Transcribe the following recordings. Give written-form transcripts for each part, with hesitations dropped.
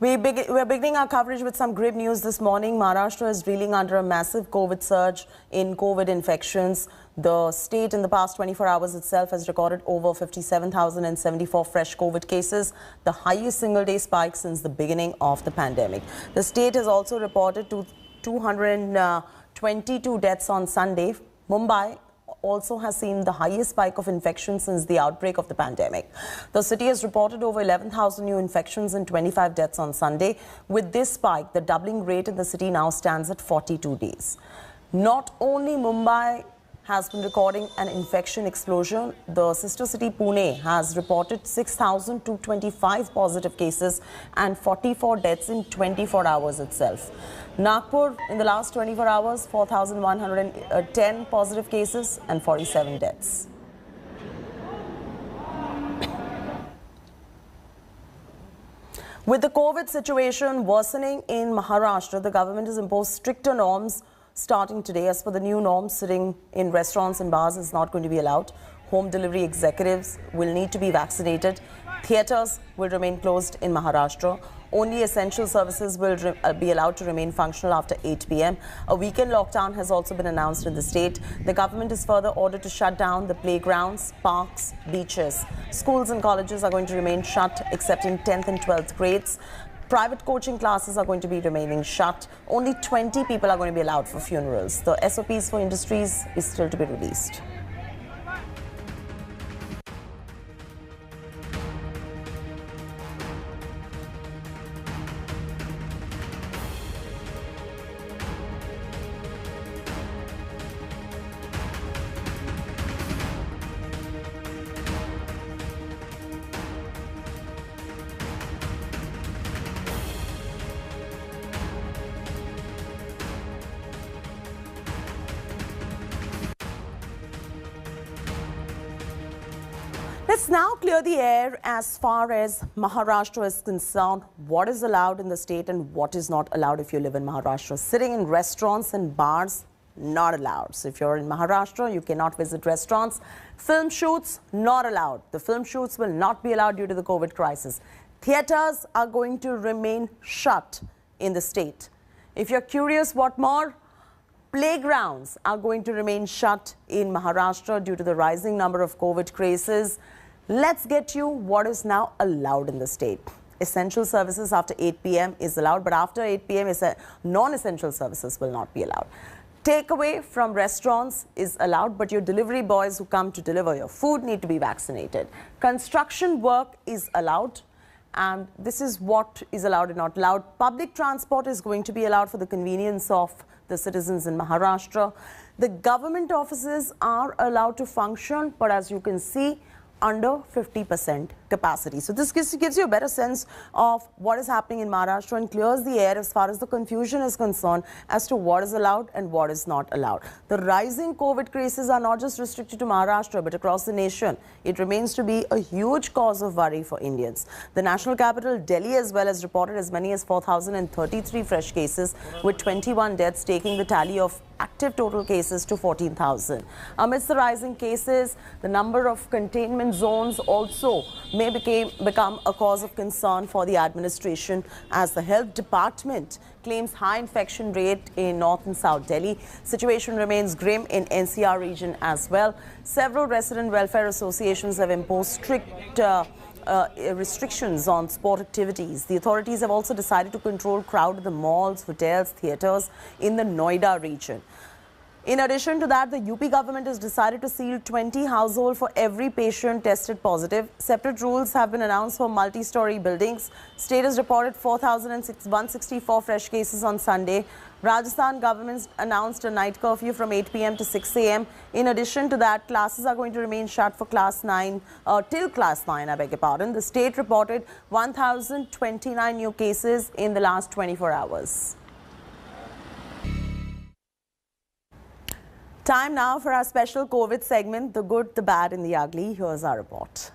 We're beginning our coverage with some grim news this morning. Maharashtra is reeling under a massive COVID surge in COVID infections. The state in the past 24 hours itself has recorded over 57,074 fresh COVID cases, the highest single-day spike since the beginning of the pandemic. The state has also reported 222 deaths on Sunday. Mumbai also has seen the highest spike of infections since the outbreak of the pandemic. The city has reported over 11,000 new infections and 25 deaths on Sunday. With this spike, the doubling rate in the city now stands at 42 days. Not only Mumbai has been recording an infection explosion, the sister city Pune has reported 6,225 positive cases and 44 deaths in 24 hours itself. Nagpur, in the last 24 hours, 4,110 positive cases and 47 deaths. With the COVID situation worsening in Maharashtra, the government has imposed stricter norms starting today. As per the new norms, sitting in restaurants and bars is not going to be allowed. Home delivery executives will need to be vaccinated. Theatres will remain closed in Maharashtra. Only essential services will be allowed to remain functional after 8 p.m. A weekend lockdown has also been announced in the state. The government is further ordered to shut down the playgrounds, parks, beaches. Schools and colleges are going to remain shut except in 10th and 12th grades. Private coaching classes are going to be remaining shut. Only 20 people are going to be allowed for funerals. The SOPs for industries is still to be released. Let's now clear the air as far as Maharashtra is concerned. What is allowed in the state and what is not allowed if you live in Maharashtra. Sitting in restaurants and bars, not allowed. So if you're in Maharashtra, you cannot visit restaurants. Film shoots, not allowed. The film shoots will not be allowed due to the COVID crisis. Theatres are going to remain shut in the state. If you're curious what more, playgrounds are going to remain shut in Maharashtra due to the rising number of COVID cases. Let's get you what is now allowed in the state. Essential services after 8 p.m. is allowed, but after 8 p.m. non-essential services will not be allowed. Takeaway from restaurants is allowed, but your delivery boys who come to deliver your food need to be vaccinated. Construction work is allowed, and this is what is allowed and not allowed. Public transport is going to be allowed for the convenience of the citizens in Maharashtra. The government offices are allowed to function, but as you can see, under 50% capacity. So this gives you a better sense of what is happening in Maharashtra and clears the air as far as the confusion is concerned as to what is allowed and what is not allowed. The rising COVID cases are not just restricted to Maharashtra but across the nation. It remains to be a huge cause of worry for Indians. The national capital, Delhi, as well, has reported as many as 4,033 fresh cases with 21 deaths, taking the tally of active total cases to 14,000. Amidst the rising cases, the number of containment zones also may become a cause of concern for the administration, as the health department claims high infection rate in North and South Delhi. Situation remains grim in NCR region as well. Several resident welfare associations have imposed strict restrictions on sport activities. The authorities have also decided to control crowd at the malls, hotels, theatres in the Noida region. In addition to that, the UP government has decided to seal 20 households for every patient tested positive. Separate rules have been announced for multi-story buildings. State has reported 4,164 fresh cases on Sunday. Rajasthan government announced a night curfew from 8 p.m. to 6 a.m. In addition to that, classes are going to remain shut for class 9, till class 9, I beg your pardon. The state reported 1,029 new cases in the last 24 hours. Time now for our special COVID segment, The Good, the Bad and the Ugly. Here's our report.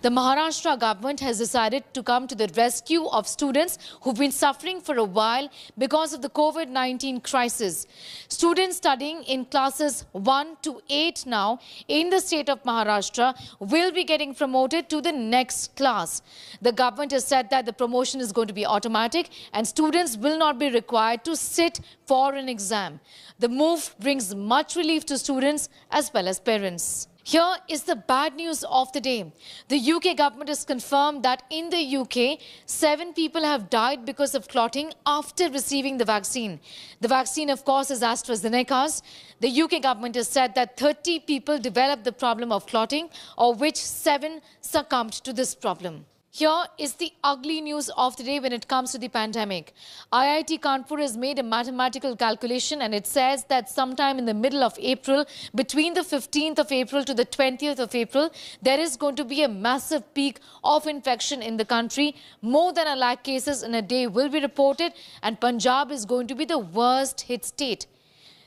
The Maharashtra government has decided to come to the rescue of students who've been suffering for a while because of the COVID-19 crisis. Students studying in classes 1 to 8 now in the state of Maharashtra will be getting promoted to the next class. The government has said that the promotion is going to be automatic and students will not be required to sit for an exam. The move brings much relief to students as well as parents. Here is the bad news of the day. The UK government has confirmed that in the UK, 7 people have died because of clotting after receiving the vaccine. The vaccine, of course, is AstraZeneca's. The UK government has said that 30 people developed the problem of clotting, of which 7 succumbed to this problem. Here is the ugly news of the day when it comes to the pandemic. IIT Kanpur has made a mathematical calculation and it says that sometime in the middle of April, between the 15th of April to the 20th of April, there is going to be a massive peak of infection in the country. More than 1 lakh cases in a day will be reported and Punjab is going to be the worst hit state.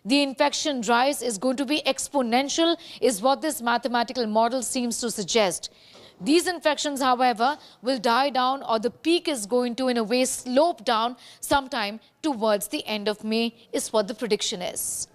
The infection rise is going to be exponential, is what this mathematical model seems to suggest. These infections, however, will die down or the peak is going to, in a way, slope down sometime towards the end of May, is what the prediction is.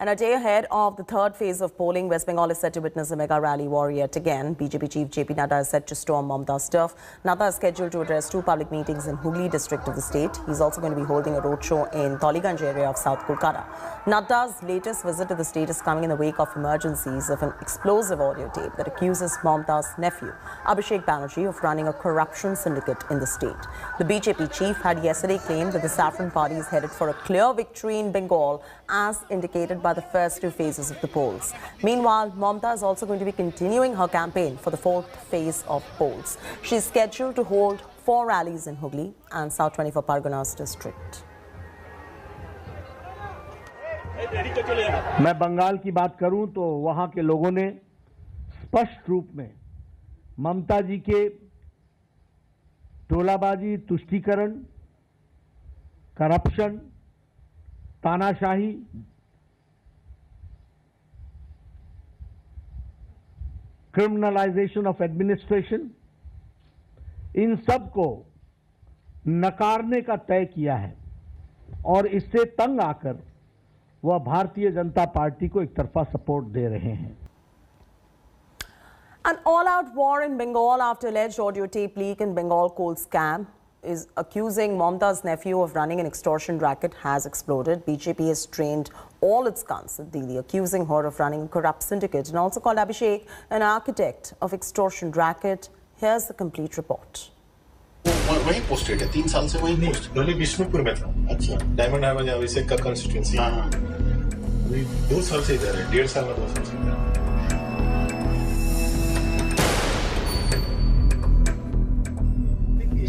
And a day ahead of the third phase of polling, West Bengal is set to witness a mega rally war yet again. BJP chief JP Nadda is set to storm Mamta's turf. Nadda is scheduled to address 2 public meetings in Hooghly district of the state. He's also going to be holding a roadshow in Toliganj area of South Kolkata. Nadda's latest visit to the state is coming in the wake of emergencies of an explosive audio tape that accuses Mamta's nephew, Abhishek Banerjee, of running a corruption syndicate in the state. The BJP chief had yesterday claimed that the Saffron Party is headed for a clear victory in Bengal, as indicated by the first 2 phases of the polls. Meanwhile, Mamta is also going to be continuing her campaign for the 4th phase of polls. She is scheduled to hold 4 rallies in Hooghly and South 24 Parganas district. मैं बंगाल की बात करूं तो वहां के लोगों ने स्पष्ट रूप में ममता जी के टोलाबाजी, तुष्टीकरण, करप्शन, तानाशाही, क्रिमिनलाइजेशन ऑफ एडमिनिस्ट्रेशन, इन सब को नकारने का तय किया है और इससे तंग आकर वह भारतीय जनता पार्टी को एक तरफा सपोर्ट दे रहे हैं. An all-out war in Bengal after alleged audio tape leak in Bengal coal scam is accusing Mamta's nephew of running an extortion racket has exploded. BJP has trained all its guns at Delhi, accusing her of running a corrupt syndicate and also called Abhishek an architect of extortion racket. Here's the complete report. वहीं posted है 3 साल से वहीं post Delhi Bishnupur में था. अच्छा, diamond harbour अभिषेक का constituency. हाँ, अभी 2 साल से इधर है, 1.5 साल में 2 साल से इधर.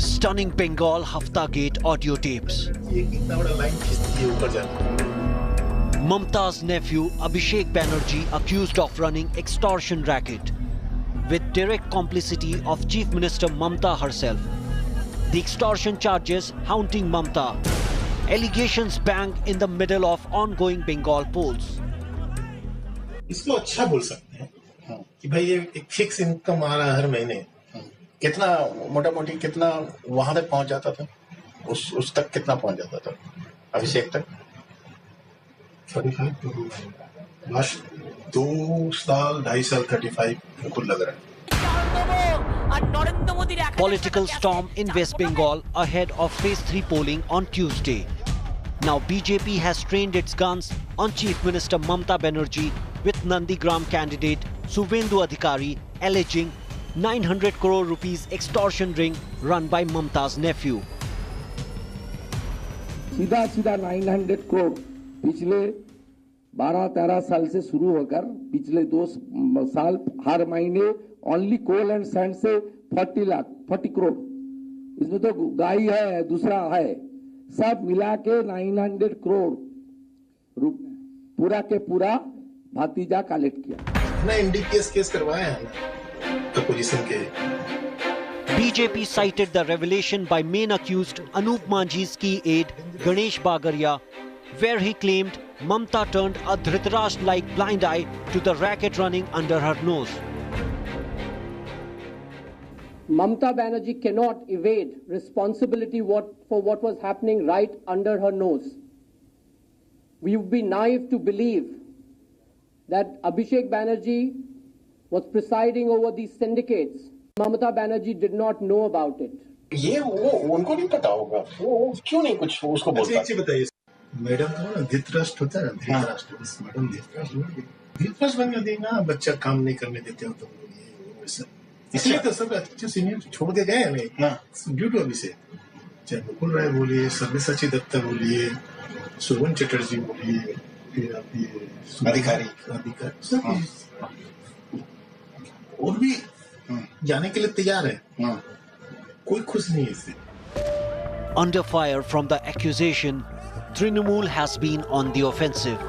Stunning Bengal Hafta Gate audio tapes. ये कितना बड़ा लाइन खींचती है ऊपर जाने. Mamta's nephew Abhishek Banerjee accused of running extortion racket with direct complicity of Chief Minister Mamta herself. The extortion charges haunting Mamta. Allegations bang in the middle of ongoing Bengal polls. इसको अच्छा बोल सकते हैं कि भाई ये एक fix income आ रहा है हर महीने. कितना मोटा मोटी कितना वहां तक पहुंच जाता था, उस तक कितना पहुंच जाता था अभिषेक तक? 35 लास्ट 2 साल 2.5 साल 35 हमको लग रहा है. Political storm in West Bengal ahead of phase 3 polling on Tuesday. Now BJP has trained its guns on Chief Minister Mamta Banerjee with Nandigram candidate Suvendu Adhikari alleging 900 crore rupees extortion ring run by Mamta's nephew. सीधा 900 करोड़ पिछले 12-13 साल से शुरू होकर पिछले 2 साल हर महीने only coal and sand से 40 करोड़. इसमें तो गाय है, दूसरा है, सब मिला के 900 करोड़ पूरा के पूरा भतीजा कलेक्ट किया. ना एनडीपीएस केस करवाया है अपोजिशन के. BJP cited the revelation by main accused Anup Manjhi's key aide Ganesh Bagaria, where he claimed Mamta turned a Dhritarashtra-like blind eye to the racket running under her nose. Mamata Banerjee cannot evade responsibility for what was happening right under her nose. We would be naive to believe that Abhishek Banerjee was presiding over these syndicates. Mamata Banerjee did not know about it. ये वो उनको नहीं पता होगा, वो क्यों नहीं कुछ उसको बोलता? अच्छा बताइए, मैडम को ना धृतराष्ट्र होता है, धृतराष्ट्र बस मैडम धृतराष्ट्र बनने देना, बच्चा काम नहीं करने देते हो तो इसलिए तो सब अच्छे सीनियर छोड़ के गए हमें ड्यू टू अभिषेक, चाहे मुकुल राय बोलिए, सब्यसाची दत्ता बोलिए, सुमन चटर्जी बोलिए, फिर आप ये अधिकारी सब और भी जाने के लिए तैयार है, कोई खुश नहीं है इससे। Under fire from the accusation, Trinamool has been on the offensive.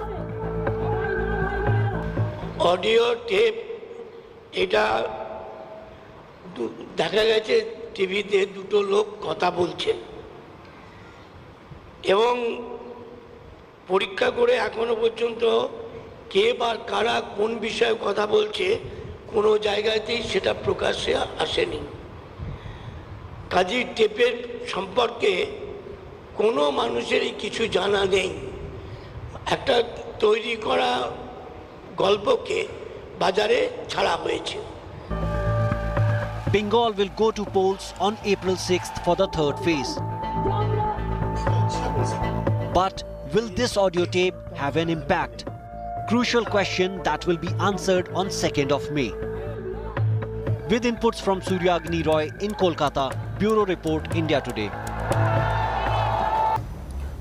Audio tape, এটা দেখা গেছে টিভিতে দুটো লোক কথা বলছে এবং পরীক্ষা করে এখনো পর্যন্ত কে বা কারা কোন বিষয়ে কথা বলছে কোনো জায়গাতেই সেটা প্রকাশ্যে আসেনি। কাজী টেপের সম্পর্কে কোনো মানুষেরই কিছু জানা নেই। একটা তৈরি করা গল্পকে বাজারে ছাড়া হয়েছে। Bengal will go to polls on April 6th for the third phase. But will this audio tape have an impact? Crucial question that will be answered on 2nd of May. With inputs from Surya Agni Roy in Kolkata, Bureau Report, India Today.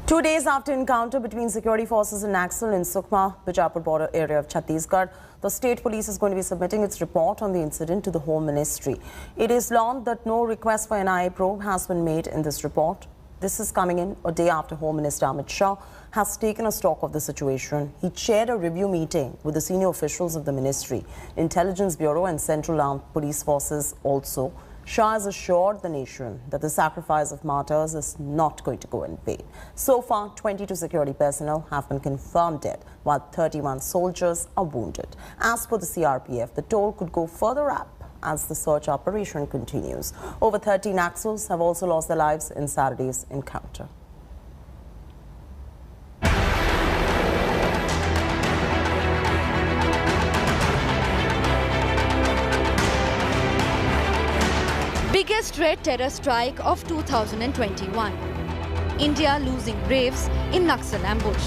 2 days after encounter between security forces and Naxal in Sukhma, Bijapur border area of Chhattisgarh, the state police is going to be submitting its report on the incident to the Home Ministry. It is learned that no request for an NIA probe has been made in this report. This is coming in a day after Home Minister Amit Shah has taken a stock of the situation. He chaired a review meeting with the senior officials of the ministry, Intelligence Bureau and Central Armed Police Forces also. Shah has assured the nation that the sacrifice of martyrs is not going to go in vain. So far, 22 security personnel have been confirmed dead, while 31 soldiers are wounded. As per the CRPF, the toll could go further up as the search operation continues. Over 30 Naxals have also lost their lives in Saturday's encounter. Biggest red terror strike of 2021. India losing braves in Naxal ambush.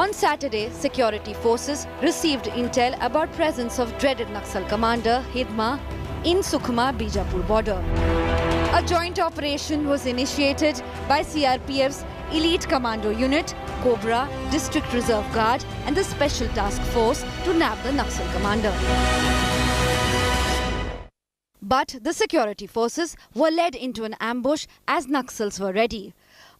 On Saturday, security forces received intel about presence of dreaded Naxal commander Hidma in Sukhma Bijapur border. A joint operation was initiated by CRPF's Elite Commando Unit, Cobra, District Reserve Guard and the Special Task Force to nab the Naxal commander. But the security forces were led into an ambush as Naxals were ready.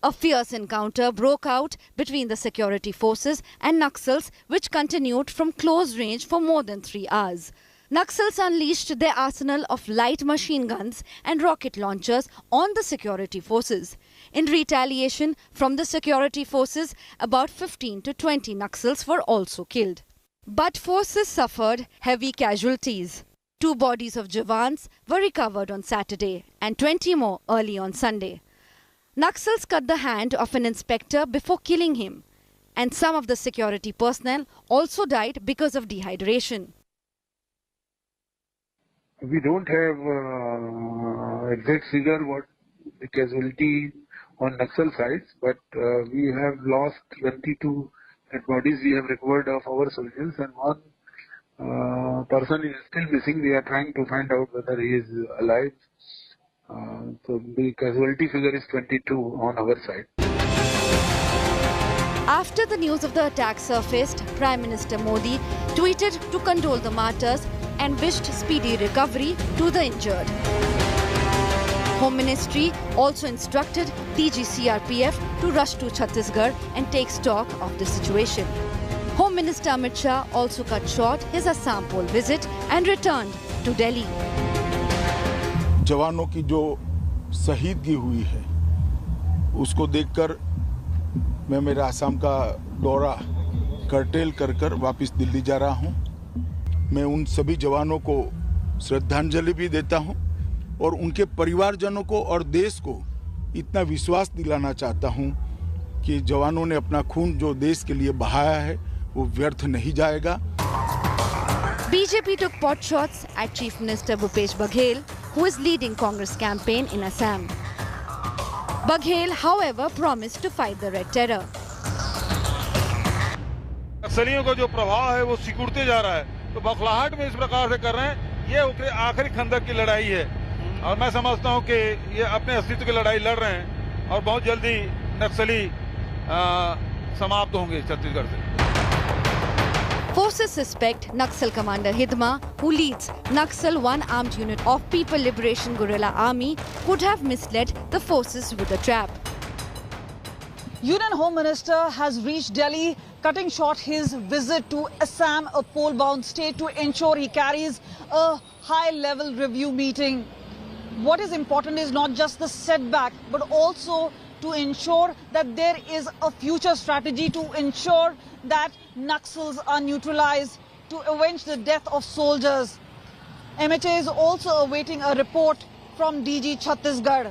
A fierce encounter broke out between the security forces and Naxals, which continued from close range for more than 3 hours. Naxals unleashed their arsenal of light machine guns and rocket launchers on the security forces. In retaliation from the security forces, about 15 to 20 Naxals were also killed. But forces suffered heavy casualties. 2 bodies of Jawans were recovered on Saturday and 20 more early on Sunday. Naxals cut the hand of an inspector before killing him, and some of the security personnel also died because of dehydration. We don't have exact figure what the casualty on Naxal sides, but we have lost 22 dead bodies we have recovered of our soldiers, and one person is still missing. We are trying to find out whether he is alive. So the casualty figure is 22 on our side. After the news of the attack surfaced, Prime Minister Modi tweeted to condole the martyrs and wished speedy recovery to the injured. Home Ministry also instructed DG CRPF to rush to Chhattisgarh and take stock of the situation. Home Minister Amit Shah also cut short his Assam poll visit and returned to Delhi. जवानों की जो शहीदगी हुई है उसको देखकर मैं मेरा असम का दौरा कर्टेल कर वापस दिल्ली जा रहा हूं। मैं उन सभी जवानों को श्रद्धांजलि भी देता हूं और उनके परिवारजनों को और देश को इतना विश्वास दिलाना चाहता हूं कि जवानों ने अपना खून जो देश के लिए बहाया है वो व्यर्थ नहीं जाएगा। BJP took pot shots at Chief Minister Bhupesh Baghel, who is leading Congress campaign in Assam. Baghel, however, promised to fight the red terror. नक्सलियों का जो प्रभाव है वो सिकुड़ते जा रहा है, तो बखलाहट में इस प्रकार से कर रहे हैं। ये आखिरी खंदक की लड़ाई है और मैं समझता हूं कि ये अपने अस्तित्व की लड़ाई लड़ रहे हैं और बहुत जल्दी नक्सली समाप्त होंगे छत्तीसगढ़ से। Forces suspect Naxal commander Hidma, who leads Naxal one-armed unit of People Liberation Guerrilla Army, could have misled the forces with a trap. Union Home Minister has reached Delhi, cutting short his visit to Assam, a poll-bound state, to ensure he carries a high-level review meeting. What is important is not just the setback, but also to ensure that there is a future strategy to ensure that Naxals are neutralized, to avenge the death of soldiers. MHA is also awaiting a report from DG Chhattisgarh.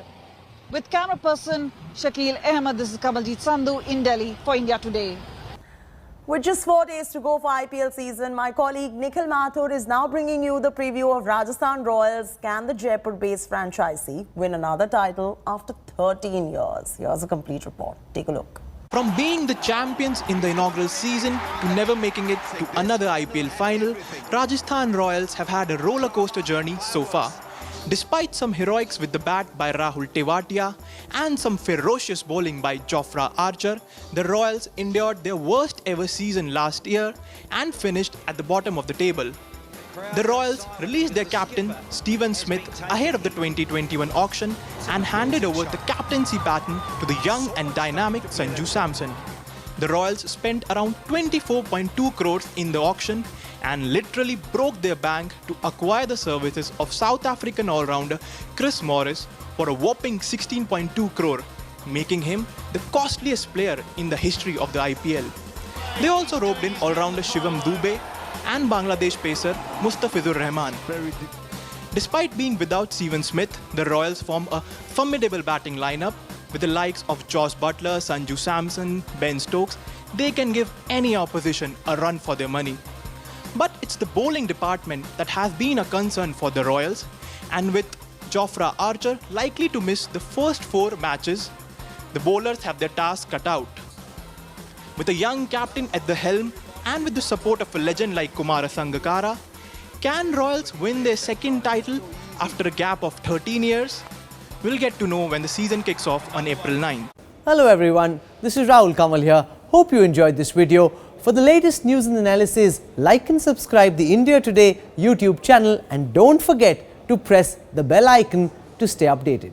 With camera person Shakil Ahmed, this is Kamaljeet Sandhu in Delhi for India Today. With just 4 days to go for IPL season, my colleague Nikhil Mathur is now bringing you the preview of Rajasthan Royals. Can the Jaipur-based franchisee win another title after 13 years? Here's a complete report. Take a look. From being the champions in the inaugural season to never making it to another IPL final, Rajasthan Royals have had a roller coaster journey so far. Despite some heroics with the bat by Rahul Tewatia and some ferocious bowling by Jofra Archer, the Royals endured their worst ever season last year and finished at the bottom of the table. The Royals released their captain Steven Smith ahead of the 2021 auction and handed over the captaincy baton to the young and dynamic Sanju Samson. The Royals spent around 24.2 crores in the auction and literally broke their bank to acquire the services of South African all-rounder Chris Morris for a whopping 16.2 crore, making him the costliest player in the history of the IPL. They also roped in all-rounder Shivam Dube and Bangladesh pacer Mustafizur Rahman. Despite being without Steven Smith, the Royals form a formidable batting lineup with the likes of Josh Butler, Sanju Samson, Ben Stokes. They can give any opposition a run for their money. But it's the bowling department that has been a concern for the Royals, and with Jofra Archer likely to miss the first 4 matches, the bowlers have their task cut out. With a young captain at the helm and with the support of a legend like Kumara Sangakkara, can Royals win their second title after a gap of 13 years? We'll get to know when the season kicks off on April 9. Hello everyone, this is Rahul Kamal here. Hope you enjoyed this video. For the latest news and analysis, like and subscribe the India Today YouTube channel and don't forget to press the bell icon to stay updated.